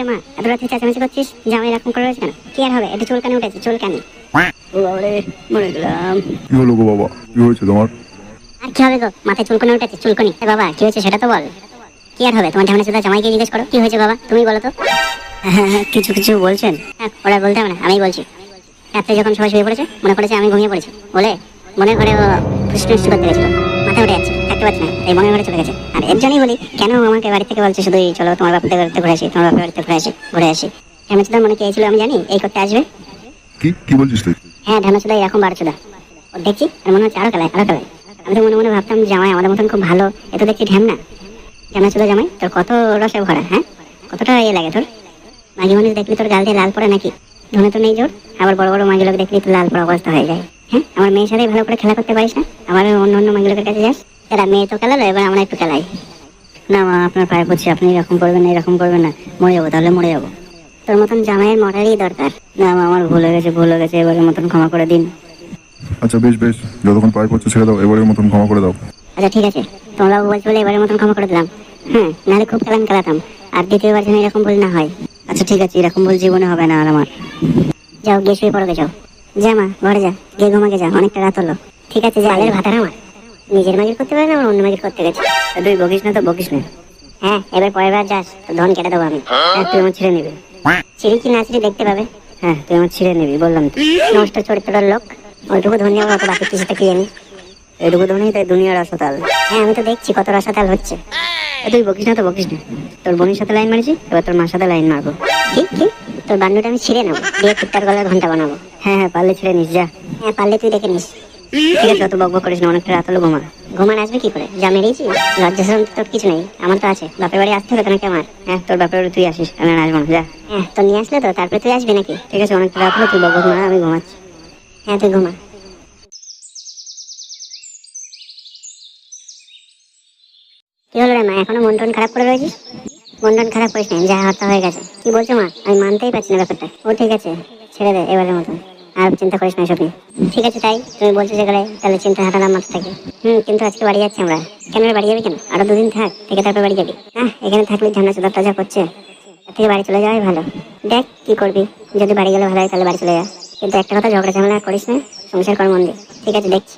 মা, এত রাত্রে চেঁচামেচি করছিস? জামাই এরকম করে রয়েছে কেন? কি আর হবে, একটু চুল কানে উঠেছে, চুল কানে। ও বাবারে, মরে গেলাম। কি হলো গো বাবা, কি হয়েছে তোমার? আর কি হবে গো, মাথায় চুলকনি উঠেছে, চুলকনি। বাবা কি হয়েছে সেটা তো বল। কি আর হবে, তোমার ঢামনা সুদা জামাইকে জিজ্ঞেস করো কি হয়েছে বাবা, তুমি বলো তো। হ্যাঁ, কিছু কিছু বলছেন? হ্যাঁ, ওরা বলতে হবে না, আমি বলছি। রাত্রে যখন সবাই শুয়ে পড়েছে, মনে করেছে আমি ঘুমিয়ে পড়েছি বলে মনের ঘরে ফুসফুস করতে গেছিল, মাথা উঠে যাচ্ছে, থাকতে পারছে না, এই মনের ঘরে চলে গেছে। আর এর জন্যই বলি, কেন আমাকে বাড়ি থেকে বলছে শুধু চলো তোমার বাপের বাড়িতে ঘুরে আসি, তোমার বাপের বাড়িতে ঘুরে আসি। ঢামনা মনে কি ছিল আমি জানি এই করতে আসবে। কি কি বলছিস তুই? হ্যাঁ, ঢামনা এরকম বারোচুদা। ও দেখছি আর মনে হচ্ছে আরো খেলায়। আমি তো মনে মনে ভাবতাম জামাই আমাদের মতন খুব ভালো, এ তো দেখছি ঢ্যামনা জামাই। তোর কত রসে ভরা, হ্যাঁ? কতটা লাগে তোর? মাঝে মানুষ দেখলি তোর গাল দিয়ে লাল পড়ে নাকি? ধনে তো নেই জোর, আবার বড় বড় মাগিলোক দেখলি তো লাল পড়া অবস্থা হয়ে যায়। হ্যাঁ, আমার মেয়ের সাথে ভালো করে খেলা করতে পারিস না, আবার অন্য মাগিলোকের কাছে যাস। এরা মেয়ে তো খেলালো, এবার আমরা একটু খেলাই। না মা, আপনার পায়ে পড়ছি, আপনি এরকম করবেন না, এরকম করবেন না, মরে যাবো, তাহলে মরে যাবো। তোর মতন জামাইয়ের মরারই দরকার। না মা, আমার ভুল হয়ে গেছে, এবারের মতন ক্ষমা করে দিন। আচ্ছা বেশ বেশ, যতক্ষণ পায়ে পড়ছে ছেড়ে দাও, এবারের মতন ক্ষমা করে দাও। আচ্ছা ঠিক আছে, তোমরা বলছো বলে এবারের মতন ক্ষমা করে দিলাম। হ্যাঁ, নাহলে খুব খেলাতাম। আর দ্বিতীয়বার যেন এরকম ভুল না হয়। আচ্ছা ঠিক আছে, এরকম ভুল জীবনে হবে না আর আমার। যাও গিয়ে শুয়ে পড়ো, যাও। যা মা, ঘরে যা, গিয়ে ঘুমাকে যা, অনেকটা রাত হলো। ঠিক আছে, যা। আলের ভাতার আমার নিজের মাগির করতে পারে না, আমার অন্য মাগির করতে গেছে। তুই বকিস না তো, বকিস না। হ্যাঁ, এবার পরের বার যাস তো ধন কেটে দেবো আমি। হ্যাঁ, তুই আমার ছিঁড়ে নিবি। ছিঁড়ি কি না ছিঁড়ি দেখতে পাবে। হ্যাঁ, তুই আমার ছিঁড়ে নিবি, বললাম তো। নষ্ট চরিত্রের লোক, ওইটুকু ধনী আমার অত বাকি কিছুটা কি জানি। এটুকু ধনী তাই দুনিয়ার আসতাল। হ্যাঁ, আমি তো দেখছি কত রসাতাল হচ্ছে। তুই বকিস না তো, বকিস না। তোর বোনের সাথে লাইন মারিছি, এবার তোর মার সাথে লাইন মারবো। কি তোর বান্ডুটা আমি ছিঁড়ে নেবো, দিয়ে কুত্তার গলার ঘন্টা বানাবো। হ্যাঁ, পারলে ছিঁড়ে নিস, যা। হ্যাঁ, পারলে তুই দেখে নিস। ঠিক আছে, অত বকবক করিস না, অনেকটা রাত হলো, ঘুমা। ঘুমান আসবে কি করে, যা মেরেছি। লজ্জা শরম তোর কিছু নেই, আমার তো আছে। বাপের বাড়ি আসতে হবে নাকি আমার? হ্যাঁ, তোর বাপের বাড়ি তুই আসিস, আমি আসবো না, যা। হ্যাঁ, তো নিয়ে আসলে তো তারপরে তুই আসবি নাকি? ঠিক আছে, অনেকটা রাত হলো, তুই বকবক না, আমি ঘুমাচ্ছি। হ্যাঁ, তুই ঘুমা। কি হলো রে মা, এখনো মন টন খারাপ করে রয়েছিস? মন টন খারাপ করিস না, যা হত্যা হয়ে গেছে। কি বলছো মা, আমি মানতেই পারছি না ব্যাপারটা। ও ঠিক আছে, ছেড়ে দে এবারের মতন, আর চিন্তা করিস না এসব নিয়ে। ঠিক আছে, তাই তুমি বলছো যেগুলো, তাহলে চিন্তা হাঁটালাম মাথা থেকে। কিন্তু আজকে বাড়ি যাচ্ছি আমরা। কেন রে, বাড়ি যাবি কেন? আরো দুদিন থাক, থেকে তারপর বাড়ি যাবি? হ্যাঁ, এখানে থাকলে ঝান্না চোদারটা যা করছে, তার থেকে বাড়ি চলে যাওয়াই ভালো। দেখ কি করবি, যদি বাড়ি গেলে ভালো হয় তাহলে বাড়ি চলে যা, কিন্তু একটা কথা, ঝগড়া ঝামেলা করিস না, সংসার কর মন দিয়ে। ঠিক আছে, দেখছি।